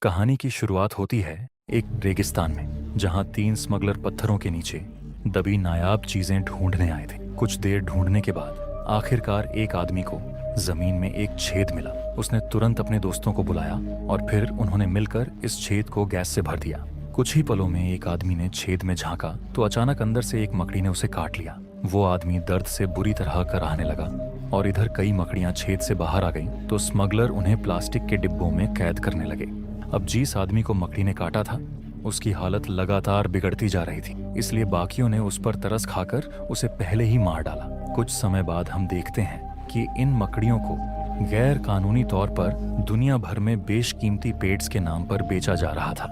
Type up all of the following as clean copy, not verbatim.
कहानी की शुरुआत होती है एक रेगिस्तान में, जहां तीन स्मगलर पत्थरों के नीचे दबी नायाब चीजें ढूंढने आए थे। कुछ देर ढूंढने के बाद आखिरकार एक आदमी को जमीन में एक छेद मिला। उसने तुरंत अपने दोस्तों को बुलाया और फिर उन्होंने मिलकर इस छेद को गैस से भर दिया। कुछ ही पलों में एक आदमी ने छेद में झांका तो अचानक अंदर से एक मकड़ी ने उसे काट लिया। वो आदमी दर्द से बुरी तरह कराहने लगा और इधर कई मकड़ियां छेद से बाहर आ गईं तो स्मगलर उन्हें प्लास्टिक के डिब्बों में कैद करने लगे। अब जिस आदमी को मकड़ी ने काटा था उसकी हालत लगातार बिगड़ती जा रही थी, इसलिए बाकियों ने उस पर तरस खाकर उसे पहले ही मार डाला। कुछ समय बाद हम देखते हैं कि इन मकड़ियों को गैर कानूनी तौर पर दुनिया भर में बेशकीमती पेट्स के नाम पर बेचा जा रहा था।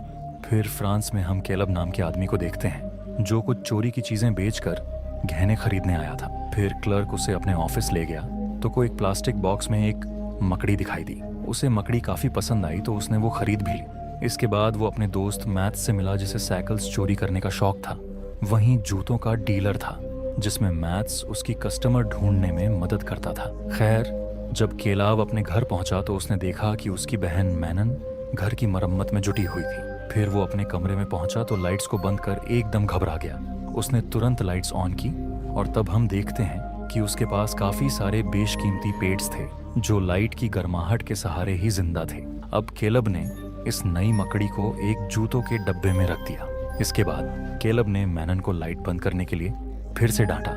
फिर फ्रांस में हम केलब नाम के आदमी को देखते हैं जो कुछ चोरी की चीजें बेचकर गहने खरीदने आया था। फिर क्लर्क उसे अपने ऑफिस ले गया तो कोई एक प्लास्टिक बॉक्स में एक मकड़ी दिखाई दी। उसे मकड़ी काफी पसंद आई तो उसने वो खरीद भी ली। इसके बाद वो अपने दोस्त मैथ से मिला जिसे साइकिल्स चोरी करने का शौक था। वहीं जूतों का डीलर था जिसमें मैथ्स उसकी कस्टमर ढूंढने में मदद करता था। खैर, जब केलाव अपने घर पहुंचा तो उसने देखा कि उसकी बहन मैनन घर की मरम्मत में जुटी हुई थी। फिर वो अपने कमरे में पहुंचा तो लाइट्स को बंद कर एकदम घबरा गया। उसने तुरंत लाइट्स ऑन की और तब हम देखते हैं कि उसके पास काफी सारे बेशकीमती पेट्स थे जो लाइट की गर्माहट के सहारे ही जिंदा थे। अब केलब ने इस नई मकड़ी को एक जूतों के डब्बे में रख दिया। इसके बाद केलब ने मैनन को लाइट बंद करने के लिए फिर से डांटा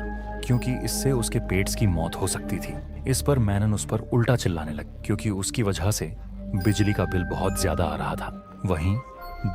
क्योंकि इससे उसके पेट्स की मौत हो सकती थी। इस पर मैनन उस पर उल्टा चिल्लाने लगी क्योंकि उसकी वजह से बिजली का बिल बहुत ज्यादा आ रहा था। वहीं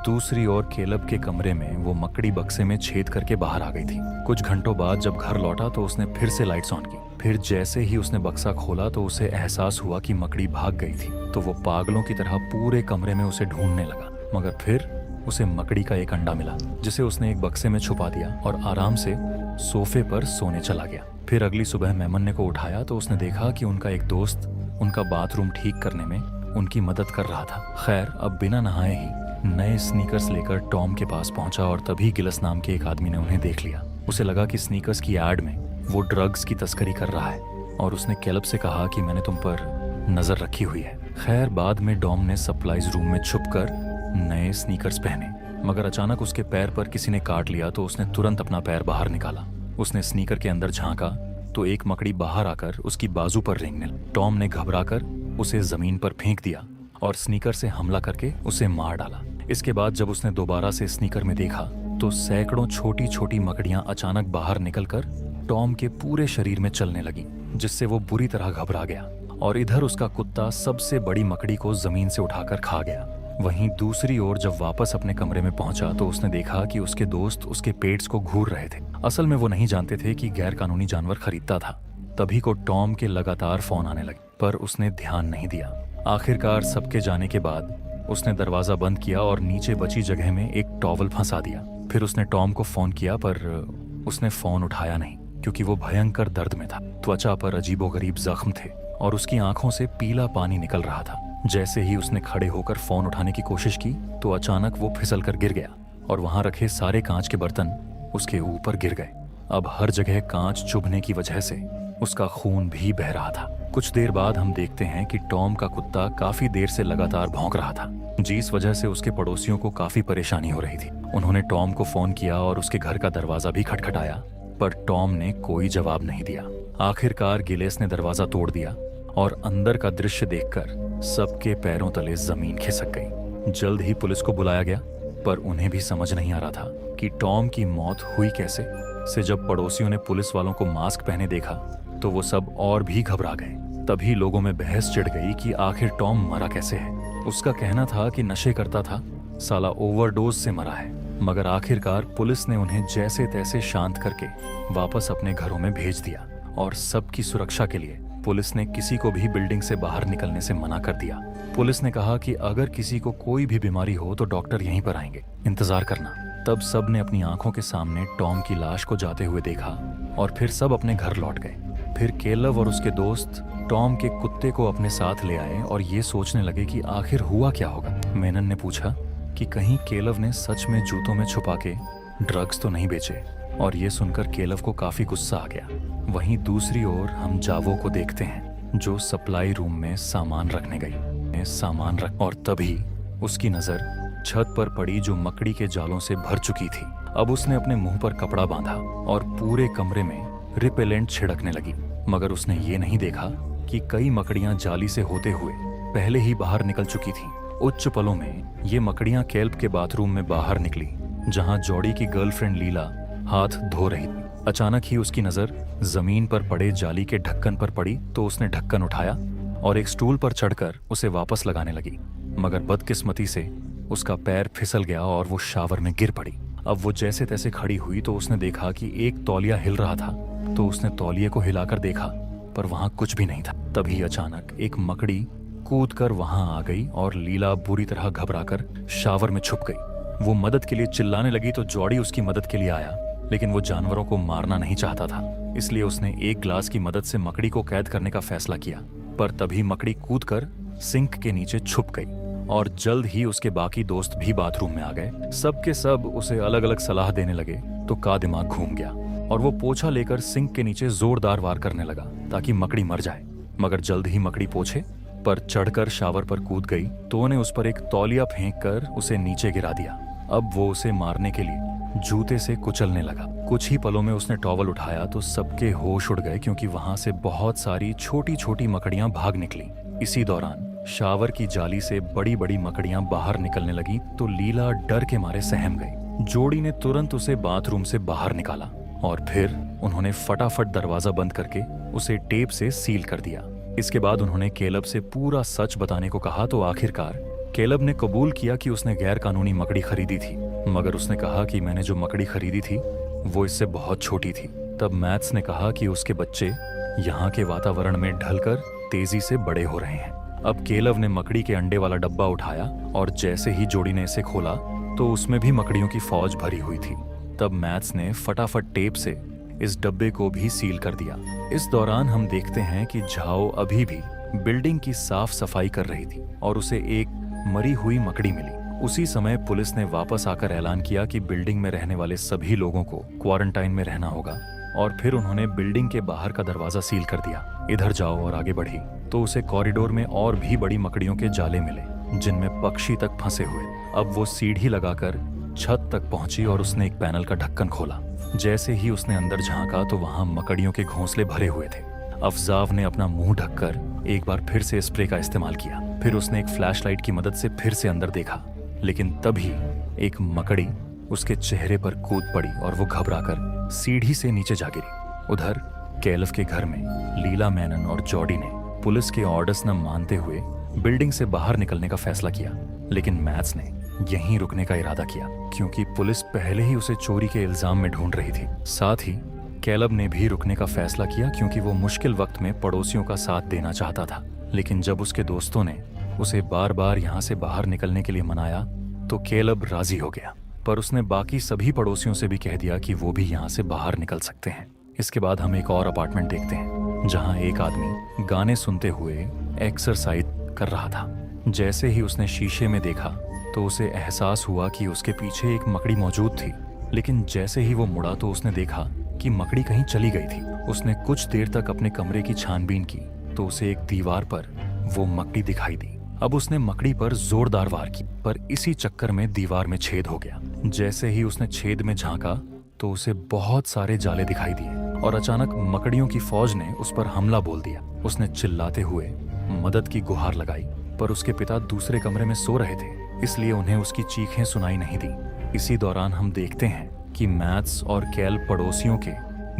दूसरी ओर केलब के कमरे में वो मकड़ी बक्से में छेद करके बाहर आ गई थी। कुछ घंटों बाद जब घर लौटा तो उसने फिर से लाइट्स ऑन की। फिर जैसे ही उसने बक्सा खोला तो उसे एहसास हुआ कि मकड़ी भाग गई थी। तो वो पागलों की तरह पूरे कमरे में उसे ढूंढने लगा, मगर फिर उसे मकड़ी का एक अंडा मिला जिसे उसने एक बक्से में छुपा दिया और आराम से सोफे पर सोने चला गया। फिर अगली सुबह मेमन को उठाया तो उसने देखा कि उनका एक दोस्त उनका बाथरूम ठीक करने में उनकी मदद कर रहा था। खैर, अब बिना नहाए ही नए स्नीकर्स लेकर टॉम के पास पहुंचा और तभी गिलस नाम के एक आदमी ने उन्हें देख लिया। उसे लगा कि स्नीकर्स की एड में वो ड्रग्स की तस्करी कर रहा है और उसने केलब से कहा कि मैंने तुम पर नजर रखी हुई है। खैर, बाद में डॉम ने सप्लाईज रूम में छुपकर नए स्नीकर्स पहने, मगर अचानक उसके पैर पर किसी ने काट लिया तो उसने तुरंत अपना पैर बाहर निकाला। उसने स्नीकर के अंदर झांका तो एक मकड़ी बाहर आकर उसकी बाजू पर रेंगने लगी। टॉम ने घबराकर उसे जमीन पर फेंक दिया और स्नीकर से हमला करके उसे मार डाला। इसके बाद जब उसने दोबारा से स्नीकर में देखा तो सैकड़ों छोटी छोटी मकड़ियां अचानक बाहर निकलकर टॉम के पूरे शरीर में चलने लगी, जिससे वो बुरी तरह घबरा गया और इधर उसका कुत्ता सबसे बड़ी मकड़ी को जमीन से उठाकर खा गया। वहीं दूसरी ओर जब वापस अपने कमरे में पहुंचा तो उसने देखा कि उसके दोस्त उसके पेट्स को घूर रहे थे। असल में वो नहीं जानते थे कि गैर कानूनी जानवर खरीदता था। तभी को टॉम के लगातार फोन आने लगे पर उसने ध्यान नहीं दिया। आखिरकार सबके जाने के बाद उसने दरवाजा बंद किया और नीचे बची जगह में एक टॉवल फंसा दिया। फिर उसने टॉम को फोन किया पर उसने फोन उठाया नहीं क्योंकि वो भयंकर दर्द में था। त्वचा पर अजीबोगरीब जख्म थे और उसकी आंखों से पीला पानी निकल रहा था। जैसे ही उसने खड़े होकर फोन उठाने की कोशिश की तो अचानक वो फिसल कर गिर गया और वहां रखे सारे कांच के बर्तन उसके ऊपर गिर गए। अब हर जगह कांच चुभने की वजह से उसका खून भी बह रहा था। कुछ देर बाद हम देखते हैं कि टॉम का कुत्ता काफी देर से लगातार भौंक रहा था, जिस वजह से उसके पड़ोसियों को काफी परेशानी हो रही थी। उन्होंने टॉम को फोन किया और उसके घर का दरवाजा भी खटखटाया पर टॉम ने कोई जवाब नहीं दिया। आखिरकार गिलेस ने दरवाजा तोड़ दिया और अंदर का दृश्य देखकर सबके पैरों तले जमीन खिसक गई। जल्द ही पुलिस को बुलाया गया पर उन्हें भी समझ नहीं आ रहा था कि टॉम की मौत हुई कैसे। से जब पड़ोसियों ने पुलिस वालों को मास्क पहने देखा तो वो सब और भी घबरा गए। तभी लोगों में बहस चिढ़ गई कि आखिर टॉम मरा कैसे है। उसका कहना था कि नशे करता था, साला ओवरडोज से मरा है। मगर आखिरकार पुलिस ने उन्हें जैसे तैसे शांत करके वापस अपने घरों में भेज दिया और सबकी सुरक्षा के लिए पुलिस ने किसी को भी बिल्डिंग से बाहर निकलने से मना कर दिया। पुलिस ने कहा कि अगर किसी को कोई भी बीमारी हो तो डॉक्टर यहीं पर आएंगे, इंतजार करना। तब सब ने अपनी आंखों के सामने टॉम की लाश को जाते हुए देखा और फिर सब अपने घर लौट गए। फिर केलव और उसके दोस्त टॉम के कुत्ते को अपने साथ ले आए और ये सोचने लगे कि आखिर हुआ क्या होगा। मेनन ने पूछा कि कहीं केलव ने सच में जूतों में छुपा के ड्रग्स तो नहीं बेचे, और ये सुनकर केलव को काफी गुस्सा आ गया। वहीं दूसरी ओर हम जावो को देखते हैं जो सप्लाई रूम में सामान रखने गई। और तभी उसकी नजर छत पर पड़ी जो मकड़ी के जालों से भर चुकी थी। अब उसने अपने मुंह पर कपड़ा बांधा और पूरे कमरे में रिपेलेंट छिड़कने लगी, मगर उसने ये नहीं देखा कि कई मकड़ियां जाली से होते हुए पहले ही बाहर निकल चुकी थीं। उच्च पलों में ये मकड़ियां कैल्प के बाथरूम में बाहर निकली, जहां जॉडी की गर्लफ्रेंड लीला हाथ धो रही थी। अचानक ही उसकी नजर जमीन पर पड़े जाली के ढक्कन पर पड़ी, तो उसने ढक्कन उठाया और एक स्टूल पर चढ़कर उसे वापस लगाने लगी, मगर बदकिस्मती से उसका पैर फिसल गया और वो शावर में गिर पड़ी। अब वो जैसे तैसे खड़ी हुई तो उसने देखा कि एक तौलिया हिल रहा था, तो उसने तौलिए को हिलाकर देखा, पर वहां कुछ भी नहीं था। तभी अचानक एक मकड़ी कूदकर वहां आ गई और लीला बुरी तरह घबराकर शावर में छुप गई। वो मदद के लिए चिल्लाने लगी तो जॉडी उसकी मदद के लिए आया, लेकिन वो जानवरों को मारना नहीं चाहता था, इसलिए उसने एक ग्लास की मदद से मकड़ी को कैद करने का फैसला किया। पर तभी मकड़ी कूदकर सिंक के नीचे छुप गई और जल्द ही उसके बाकी दोस्त भी बाथरूम में आ गए। सबके सब उसे अलग अलग सलाह देने लगे तो का दिमाग घूम गया और वो पोछा लेकर सिंक के नीचे जोरदार वार करने लगा ताकि मकड़ी मर जाए। मगर जल्द ही मकड़ी पोछे पर चढ़कर शावर पर कूद गई तो उन्हें उस पर एक तौलिया फेंक कर उसे नीचे गिरा दिया। अब वो उसे मारने के लिए जूते से कुचलने लगा। कुछ ही पलों में उसने टॉवल उठाया तो सबके होश उड़ गए, क्योंकि वहां से बहुत सारी छोटी छोटी मकड़ियां भाग निकली। इसी दौरान शावर की जाली से बड़ी बड़ी मकड़ियां बाहर निकलने लगी तो लीला डर के मारे सहम गई। जोड़ी ने तुरंत उसे बाथरूम से बाहर निकाला और फिर उन्होंने फटाफट दरवाजा बंद करके उसे टेप से सील कर दिया। इसके बाद उन्होंने कैलब से पूरा सच बताने को कहा तो आखिरकार कैलब ने कबूल किया कि उसने गैर कानूनी मकड़ी खरीदी थी, मगर उसने कहा कि मैंने जो मकड़ी खरीदी थी वो इससे बहुत छोटी थी। तब मैथ्स ने कहा कि उसके बच्चे यहाँ के वातावरण में ढलकर तेजी से बड़े हो रहे हैं। अब कैलब ने मकड़ी के अंडे वाला डब्बा उठाया और जैसे ही जोड़ी ने इसे खोला तो उसमें भी मकड़ियों की फौज भरी हुई थी। तब मैथ्स ने फटाफट टेप से इस डब्बे को भी सील कर दिया। इस दौरान हम देखते हैं कि झाओ अभी भी बिल्डिंग की साफ सफाई कर रही थी और उसे एक मरी हुई मकड़ी मिली। उसी समय पुलिस ने वापस आकर ऐलान किया कि बिल्डिंग में रहने वाले सभी लोगों को क्वारंटाइन में रहना होगा और फिर उन्होंने बिल्डिंग के बाहर का दरवाजा सील कर दिया। इधर जाओ और आगे बढ़ी तो उसे कॉरिडोर में और भी बड़ी मकड़ियों के जाले मिले जिनमें पक्षी तक फंसे हुए। अब वो सीढ़ी लगाकर छत तक पहुंची और उसने एक पैनल का ढक्कन खोला। जैसे ही उसने अंदर झांका तो वहां मकड़ियों के घोंसले भरे हुए थे। अफजाव ने अपना मुंह ढककर एक बार फिर से स्प्रे का इस्तेमाल किया। फिर उसने एक फ्लैशलाइट की मदद से फिर से अंदर देखा, लेकिन तभी एक मकड़ी उसके चेहरे पर कूद पड़ी और वो घबराकर सीढ़ी से नीचे जा गिरी। उधर कैलफ के घर में लीला मेनन और जॉडी ने पुलिस के ऑर्डर्स न मानते हुए बिल्डिंग से बाहर निकलने का फैसला किया, लेकिन मैथ्स ने यहीं रुकने का इरादा किया क्योंकि पुलिस पहले ही उसे चोरी के इल्जाम में ढूंढ रही थी। साथ ही कैलब ने भी रुकने का फैसला किया क्योंकि वो मुश्किल वक्त में पड़ोसियों का साथ देना चाहता था। लेकिन जब उसके दोस्तों ने उसे बार बार यहाँ से बाहर निकलने के लिए मनाया तो कैलब राजी हो गया, पर उसने बाकी सभी पड़ोसियों से भी कह दिया कि वो भी यहाँ से बाहर निकल सकते हैं। इसके बाद हम एक और अपार्टमेंट देखते हैं जहाँ एक आदमी गाने सुनते हुए एक्सरसाइज कर रहा था। जैसे ही उसने शीशे में देखा तो उसे एहसास हुआ कि उसके पीछे एक मकड़ी मौजूद थी, लेकिन जैसे ही वो मुड़ा तो उसने देखा कि मकड़ी कहीं चली गई थी। उसने कुछ देर तक अपने कमरे की छानबीन की तो उसे एक दीवार पर वो मकड़ी दिखाई दी। अब उसने मकड़ी पर जोरदार वार की, पर इसी चक्कर में दीवार में छेद हो गया। जैसे ही उसने छेद में झांका तो उसे बहुत सारे जाले दिखाई दिए और अचानक मकड़ियों की फौज ने उस पर हमला बोल दिया। उसने चिल्लाते हुए मदद की गुहार लगाई, पर उसके पिता दूसरे कमरे में सो रहे थे, इसलिए उन्हें उसकी चीखें सुनाई नहीं दी। इसी दौरान हम देखते हैं कि मैथ्स और कैल पड़ोसियों के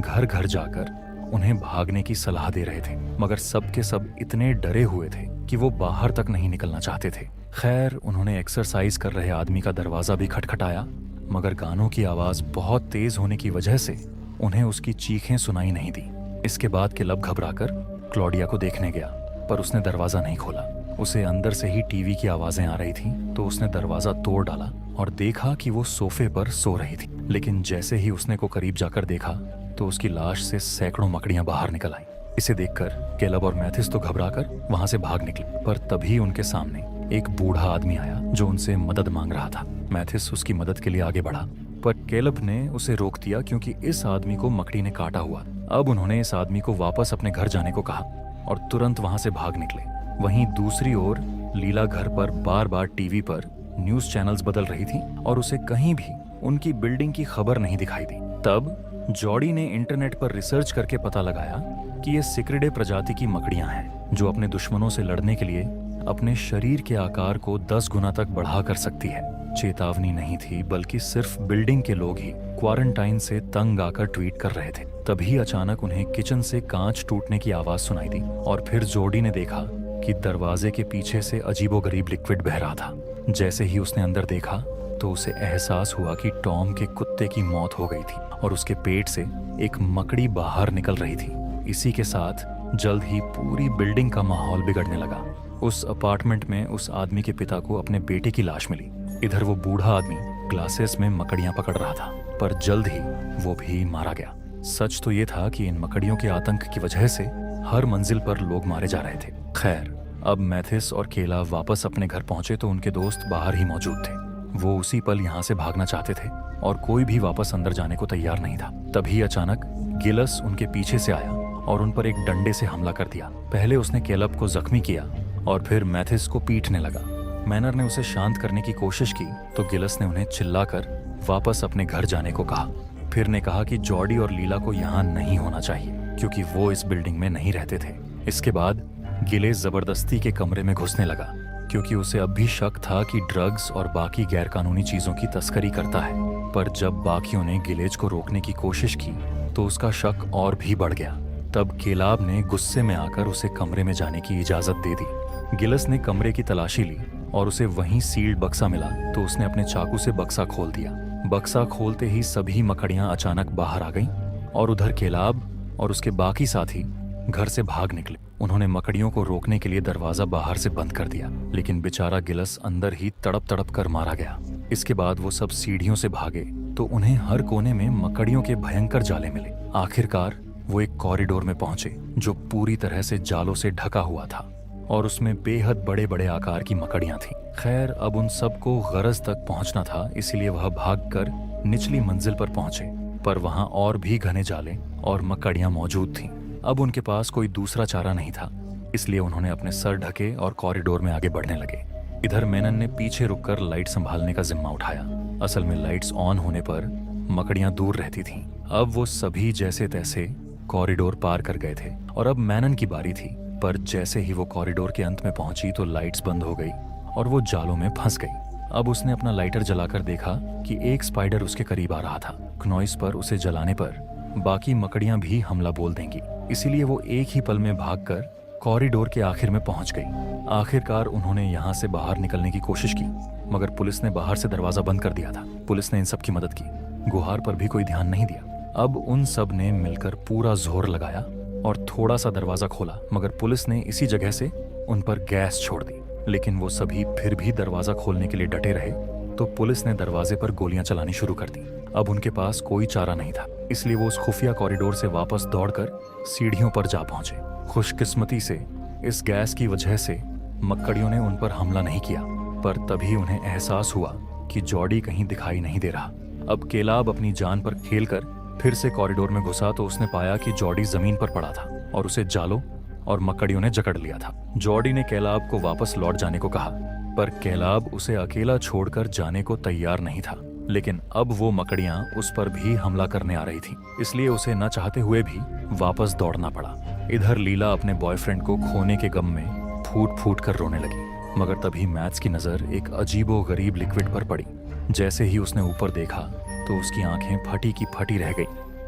घर घर जाकर उन्हें भागने की सलाह दे रहे थे, मगर सब के सब इतने डरे हुए थे कि वो बाहर तक नहीं निकलना चाहते थे। खैर, उन्होंने एक्सरसाइज कर रहे आदमी का दरवाजा भी खटखटाया, मगर गानों की आवाज बहुत तेज होने की वजह से उन्हें उसकी चीखें सुनाई नहीं दी। इसके बाद कैलब घबराकर क्लॉडिया को देखने गया, पर उसने दरवाजा नहीं खोला। उसे अंदर से ही टीवी की आवाजें आ रही थी, तो उसने दरवाजा तोड़ डाला और देखा कि वो सोफे पर सो रही थी। लेकिन जैसे ही उसने को करीब जाकर देखा तो उसकी लाश से सैकड़ों मकड़ियां बाहर निकल आईं। इसे देखकर कैलब और मैथिस तो घबराकर वहां से भाग निकले, पर तभी उनके सामने एक बूढ़ा आदमी आया जो उनसे मदद मांग रहा था। मैथिस उसकी मदद के लिए आगे बढ़ा, पर कैलब ने उसे रोक दिया क्योंकि इस आदमी को मकड़ी ने काटा हुआ। अब उन्होंने इस आदमी को वापस अपने घर जाने को कहा और तुरंत वहां से भाग निकले। वहीं दूसरी ओर लीला घर पर बार बार टीवी पर न्यूज चैनल्स बदल रही थी और उसे कहीं भी उनकी बिल्डिंग की खबर नहीं दिखाई दी। तब जॉडी ने इंटरनेट पर रिसर्च करके पता लगाया कि ये सिक्रिडे प्रजाति की मकड़ियां हैं जो अपने दुश्मनों से लड़ने के लिए अपने शरीर के आकार को 10 गुना तक बढ़ा कर सकती है। चेतावनी नहीं थी, बल्कि सिर्फ बिल्डिंग के लोग ही क्वारंटाइन से तंग आकर ट्वीट कर रहे थे। तभी अचानक उन्हें किचन से कांच टूटने की आवाज सुनाई दी और फिर जॉडी ने देखा कि दरवाजे के पीछे से अजीबोगरीब लिक्विड बह रहा था। जैसे ही उसने अंदर देखा तो उसे एहसास हुआ कि टॉम के कुत्ते की मौत हो गई थी और उसके पेट से एक मकड़ी बाहर निकल रही थी। इसी के साथ जल्द ही पूरी बिल्डिंग का माहौल बिगड़ने लगा। उस अपार्टमेंट में उस आदमी के पिता को अपने बेटे की लाश मिली। इधर वो बूढ़ा आदमी ग्लासेस में मकड़ियां पकड़ रहा था, पर जल्द ही वो भी मारा गया। सच तो ये था कि इन मकड़ियों के आतंक की वजह से हर मंजिल पर लोग मारे जा रहे थे। खैर, अब मैथिस और केला वापस अपने घर पहुंचे तो उनके दोस्त बाहर ही मौजूद थे। वो उसी पल यहाँ से भागना चाहते थे और कोई भी वापस अंदर जाने को तैयार नहीं था। तभी अचानक गिलस उनके पीछे से आया और उन पर एक डंडे से हमला कर दिया। पहले उसने कैलब को जख्मी किया और फिर मैथिस को पीटने लगा। मैनर ने उसे शांत करने की कोशिश की तो गिलस ने उन्हें चिल्लाकर वापस अपने घर जाने को कहा। फिर ने कहा कि जॉडी और लीला को यहाँ नहीं होना चाहिए क्योंकि वो इस बिल्डिंग में नहीं रहते थे। इसके बाद गिलेस जबरदस्ती के कमरे में घुसने लगा क्योंकि उसे अब भी शक था कि ड्रग्स और बाकी गैरकानूनी चीजों की तस्करी करता है। पर जब बाकियों ने गिलेज को रोकने की कोशिश की तो उसका शक और भी बढ़ गया। तब केलाब ने गुस्से में आकर उसे कमरे में जाने की इजाजत दे दी। गिलस ने कमरे की तलाशी ली और उसे वहीं सील्ड बक्सा मिला तो उसने अपने चाकू से बक्सा खोल दिया। बक्सा खोलते ही सभी मकड़ियां अचानक बाहर आ गईं और उधर केलाब और उसके बाकी साथी घर से भाग निकले। उन्होंने मकड़ियों को रोकने के लिए दरवाजा बाहर से बंद कर दिया, लेकिन बेचारा गिलस अंदर ही तड़प तड़प कर मारा गया। इसके बाद वो सब सीढ़ियों से भागे तो उन्हें हर कोने में मकड़ियों के भयंकर जाले मिले। आखिरकार वो एक कॉरिडोर में पहुंचे जो पूरी तरह से जालों से ढका हुआ था और उसमें बेहद बड़े बड़े आकार की मकड़ियां थीं। खैर, अब उन सबको गरज तक पहुंचना था, इसलिए वह भागकर निचली मंजिल पर पहुंचे, पर वहां और भी घने जाले और मकड़ियां मौजूद थीं। अब उनके पास कोई दूसरा चारा नहीं था, इसलिए उन्होंने अपने सर ढके और कॉरिडोर में आगे बढ़ने लगे। इधर मेनन ने पीछे रुककर लाइट संभालने का जिम्मा उठाया। असल में लाइट्स ऑन होने पर मकड़ियां दूर रहती थीं। अब वो सभी जैसे तैसे कॉरिडोर पार कर गए थे और अब मेनन की बारी थी। पर जैसे ही वो कॉरिडोर के अंत में पहुंची तो लाइट्स बंद हो गई और वो जालों में फंस गई। अब उसने अपना लाइटर जलाकर देखा कि एक स्पाइडर उसके करीब आ रहा था। क्नॉइस पर उसे जलाने पर बाकी मकड़ियां भी हमला बोल देंगी, इसीलिए वो एक ही पल में भागकर कॉरिडोर के आखिर में पहुंच गई। आखिरकार उन्होंने यहाँ से बाहर निकलने की कोशिश की, मगर पुलिस ने बाहर से दरवाजा बंद कर दिया था। पुलिस ने इन सब की मदद की, गुहार पर भी कोई ध्यान नहीं दिया। अब उन सब ने मिलकर पूरा जोर लगाया और थोड़ा सा दरवाजा खोला, मगर पुलिस ने इसी जगह से उन पर गैस छोड़ दी। लेकिन वो सभी फिर भी दरवाजा खोलने के लिए डटे रहे तो पुलिस ने दरवाजे पर गोलियां चलानी शुरू कर दी। अब उनके पास कोई चारा नहीं था, इसलिए वो उस खुफिया कॉरिडोर से वापस दौड़कर सीढ़ियों पर जा पहुंचे। खुशकिस्मती से इस गैस की वजह से मकड़ियों ने उन पर हमला नहीं किया, पर तभी उन्हें एहसास हुआ कि जॉडी कहीं दिखाई नहीं दे रहा। अब केलाब अपनी जान पर खेलकर फिर से कॉरिडोर में घुसा तो उसने पाया कि जॉडी जमीन पर पड़ा था और उसे जालों और मकड़ियों ने जकड़ लिया था। जॉडी ने केलाब को वापस लौट जाने को कहा, पर केलाब उसे अकेला छोड़कर जाने को तैयार नहीं था। लेकिन अब वो मकड़ियां उस पर भी हमला करने आ रही थी, इसलिए उसे न चाहते हुए भी वापस दौड़ना पड़ा। इधर लीला अपने बॉयफ्रेंड को खोने के गम में फूट फूट कर रोने लगी, मगर तभी मैथ्स की नजर एक अजीबो गरीब लिक्विड पर पड़ी। जैसे ही उसने ऊपर देखा तो उसकी आंखें फटी की फटी रह गई,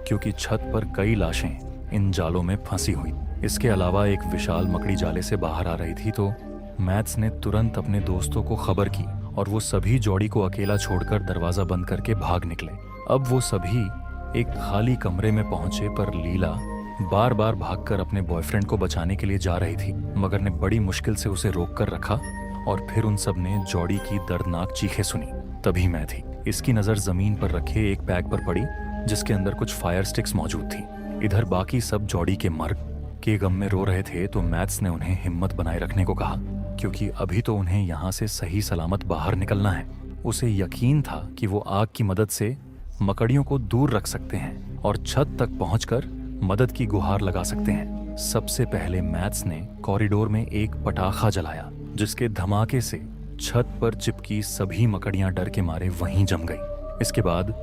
क्योंकि छत पर कई लाशें इन जालों में फंसी हुई। इसके अलावा एक विशाल मकड़ी जाले से बाहर आ रही थी। तो मैथ्स ने तुरंत अपने दोस्तों को खबर की और वो सभी जॉडी को अकेला छोड़कर दरवाजा बंद करके भाग निकले। अब वो सभी एक खाली कमरे में पहुंचे, पर लीला बार बार भागकर अपने बॉयफ्रेंड को बचाने के लिए जा रही थी, मगर ने बड़ी मुश्किल से उसे रोक कर रखा और फिर उन सब ने जॉडी की दर्दनाक चीखें सुनी। तभी मैं थी। इसकी नजर जमीन पर रखे एक बैग पर पड़ी जिसके अंदर कुछ फायर स्टिक्स मौजूद थी। इधर बाकी सब जॉडी के मर्ग के गम में रो रहे थे, तो मैथ्स ने उन्हें हिम्मत बनाए रखने को कहा, क्योंकि अभी तो उन्हें यहाँ से सही सलामत बाहर निकलना है। उसे यकीन था कि वो आग की मदद से मकड़ियों को दूर रख सकते हैं और छत तक पहुंचकर मदद की गुहार लगा सकते हैं। सबसे पहले मैथ्स ने कॉरिडोर में एक पटाखा जलाया जिसके धमाके से छत पर चिपकी सभी मकड़ियां डर के मारे वहीं जम गई। इसके बाद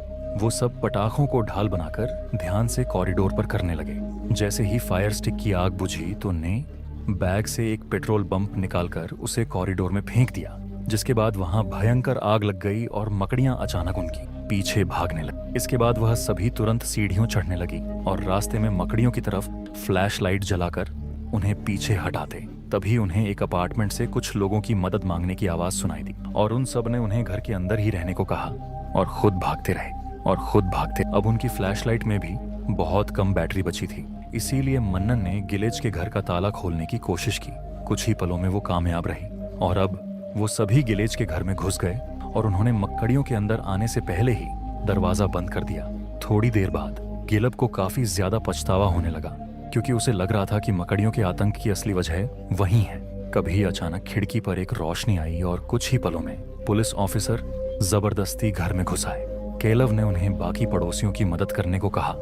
वो सब पटाखों को ढाल बनाकर ध्यान से कॉरिडोर पर करने लगे। जैसे ही फायर स्टिक की आग बुझी तो ने बैग से एक पेट्रोल पंप निकालकर उसे कॉरिडोर में फेंक दिया, जिसके बाद वहां भयंकर आग लग गई और मकड़ियां अचानक उनकी पीछे भागने लगी। इसके बाद वह सभी तुरंत सीढ़ियों चढ़ने लगी और रास्ते में मकड़ियों की तरफ फ्लैश लाइट जलाकर उन्हें पीछे हटाते। तभी उन्हें एक अपार्टमेंट से कुछ लोगों की मदद मांगने की आवाज सुनाई दी और उन सब ने उन्हें घर के अंदर ही रहने को कहा और खुद भागते रहे और खुद भागते। अब उनकी फ्लैशलाइट में भी बहुत कम बैटरी बची थी, इसीलिए मन्नन ने गिलेज के घर का ताला खोलने की कोशिश की। कुछ ही पलों में वो कामयाब रही और अब वो सभी गिलेज के घर में घुस गए और उन्होंने मकड़ियों के अंदर आने से पहले ही दरवाजा बंद कर दिया। थोड़ी देर बाद केलब को काफी ज्यादा पछतावा होने लगा, क्योंकि उसे लग रहा था कि मकड़ियों के आतंक की असली वजह वही है। कभी अचानक खिड़की पर एक रोशनी आई और कुछ ही पलों में पुलिस ऑफिसर जबरदस्ती घर में घुस आए। केलव ने उन्हें बाकी पड़ोसियों की मदद करने को कहा,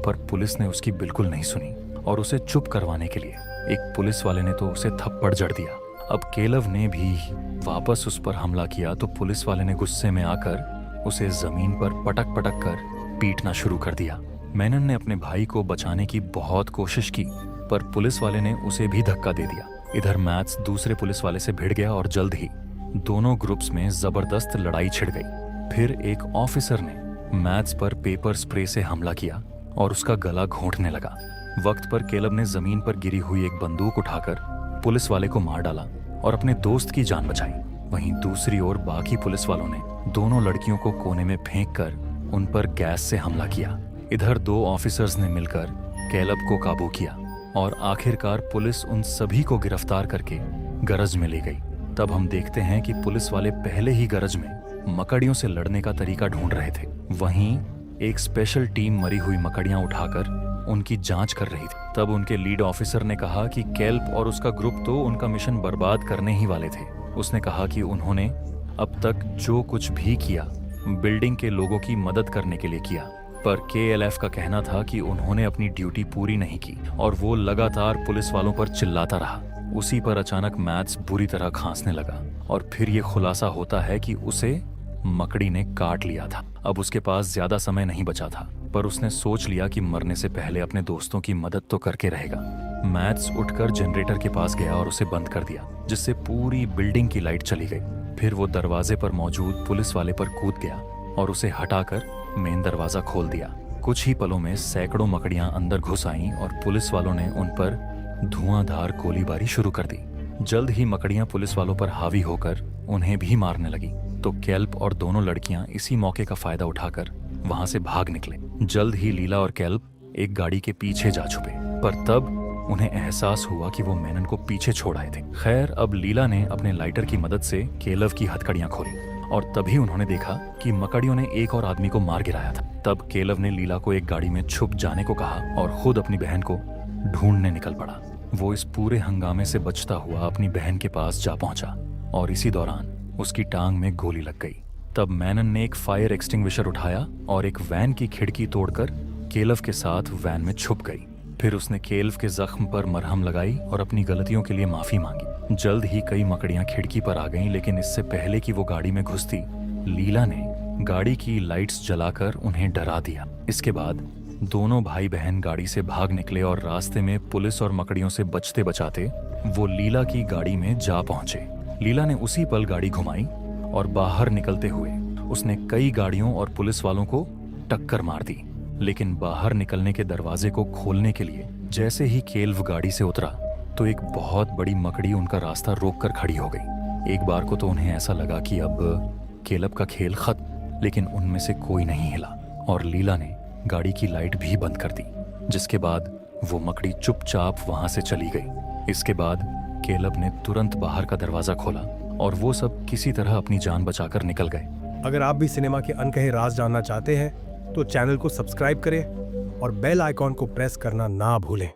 पर पुलिस ने उसकी बिल्कुल नहीं सुनी और उसे चुप करवाने के लिए एक पुलिस वाले ने तो उसे थप्पड़ जड़ दिया। अब केलव ने भी वापस उस पर हमला किया तो पुलिस वाले ने गुस्से में आकर उसे जमीन पर पटक पटक कर पीटना शुरू कर दिया। मेनन ने अपने भाई को बचाने की बहुत कोशिश की, पर पुलिस वाले ने उसे भी धक्का दे दिया। इधर मैथ्स दूसरे पुलिस वाले से भिड़ गया और जल्द ही दोनों ग्रुप्स में जबरदस्त लड़ाई छिड़ गई। फिर एक ऑफिसर ने मैथ्स पर पेपर स्प्रे से हमला किया और उसका गला घोंटने लगा। वक्त पर केलब ने जमीन पर गिरी हुई एक बंदूक उठाकर पुलिस वाले को मार डाला और अपने दोस्त की जान बचाई। वहीं दूसरी ओर बाकी पुलिस वालों ने दोनों लड़कियों को कोने में फेंककर उन पर गैस से हमला किया। इधर दो ऑफिसर्स ने मिलकर केलब को काबू किया और आखिरकार पुलिस उन सभी को गिरफ्तार करके गरज में ले गई। तब हम देखते हैं कि पुलिस वाले पहले ही गरज में मकड़ियों से लड़ने का तरीका ढूंढ रहे थे। वहीं एक स्पेशल टीम मरी हुई मकड़ियां उठाकर उनकी जांच कर रही थी। तब उनके लीड ऑफिसर ने कहा कि केल्प और उसका ग्रुप तो उनका मिशन बर्बाद करने ही वाले थे। उसने कहा कि उन्होंने अब तक जो कुछ भी किया बिल्डिंग के लोगों की मदद करने के लिए किया, पर केएलएफ का कहना था कि उन्होंने अपनी ड्यूटी पूरी नहीं की और वो लगातार पुलिस वालों पर चिल्लाता रहा। उसी पर अचानक मैथ्स बुरी तरह खांसने लगा और फिर ये खुलासा होता है कि उसे मकड़ी ने काट लिया था। अब उसके पास ज्यादा समय नहीं बचा था, पर उसने सोच लिया कि मरने से पहले अपने दोस्तों की मदद तो करके रहेगा। मैथ्स उठकर जनरेटर के पास गया और उसे बंद कर दिया, जिससे पूरी बिल्डिंग की लाइट चली गई। फिर वो दरवाजे पर मौजूद पुलिस वाले पर कूद गया और उसे हटाकर मेन दरवाजा खोल दिया। कुछ ही पलों में सैकड़ों मकड़ियां अंदर घुस आईं और पुलिस वालों ने उन पर धुआंधार गोलीबारी शुरू कर दी। जल्द ही मकड़ियां पुलिस वालों पर हावी होकर उन्हें भी मारने लगी, तो केल्प और दोनों लड़कियां इसी मौके का फायदा उठाकर वहां से भाग निकले। जल्द ही लीला और केल्प एक गाड़ी के पीछे जा छुपे, पर तब उन्हें एहसास हुआ कि वो मेनन को पीछे छोड़ आए थे। खैर, अब लीला ने अपने लाइटर की मदद से केलव की हथकड़ियां खोली और तभी उन्होंने देखा कि मकड़ियों ने एक और आदमी को मार गिराया था। तब केलव ने लीला को एक गाड़ी में छुप जाने को कहा और खुद अपनी बहन को ढूंढने निकल पड़ा। वो इस पूरे हंगामे से बचता हुआ अपनी बहन के पास जा पहुंचा और इसी दौरान उसकी टांग में गोली लग गई। तब मेनन ने एक फायर एक्सटिंग्विशर उठाया और एक वैन की खिड़की तोड़कर केलव के साथ वैन में छुप गई। फिर उसने केल्व के जख्म पर मरहम लगाई और अपनी गलतियों के लिए माफी मांगी। जल्द ही कई मकड़ियां खिड़की पर आ गईं, लेकिन इससे पहले कि वो गाड़ी में घुसती, लीला ने गाड़ी की लाइट्स जलाकर उन्हें डरा दिया। इसके बाद दोनों भाई बहन गाड़ी से भाग निकले और रास्ते में पुलिस और मकड़ियों से बचते बचाते वो लीला की गाड़ी में जा पहुंचे। लीला ने उसी पल गाड़ी घुमाई और बाहर निकलते हुए उसने कई गाड़ियों और पुलिस वालों को टक्कर मार दी। लेकिन बाहर निकलने के दरवाजे को खोलने के लिए जैसे ही केल्व गाड़ी से उतरा तो एक बहुत बड़ी मकड़ी उनका रास्ता रोककर खड़ी हो गई। एक बार को तो उन्हें ऐसा लगा कि अब केलब का खेल खत्म, लेकिन उनमें से कोई नहीं हिला और लीला ने गाड़ी की लाइट भी बंद कर दी, जिसके बाद वो मकड़ी चुपचाप वहां से चली गई। इसके बाद केलब ने तुरंत बाहर का दरवाजा खोला और वो सब किसी तरह अपनी जान बचाकर निकल गए। अगर आप भी सिनेमा के अनकहे राज जानना चाहते हैं तो चैनल को सब्सक्राइब करें और बेल आइकॉन को प्रेस करना ना भूलें।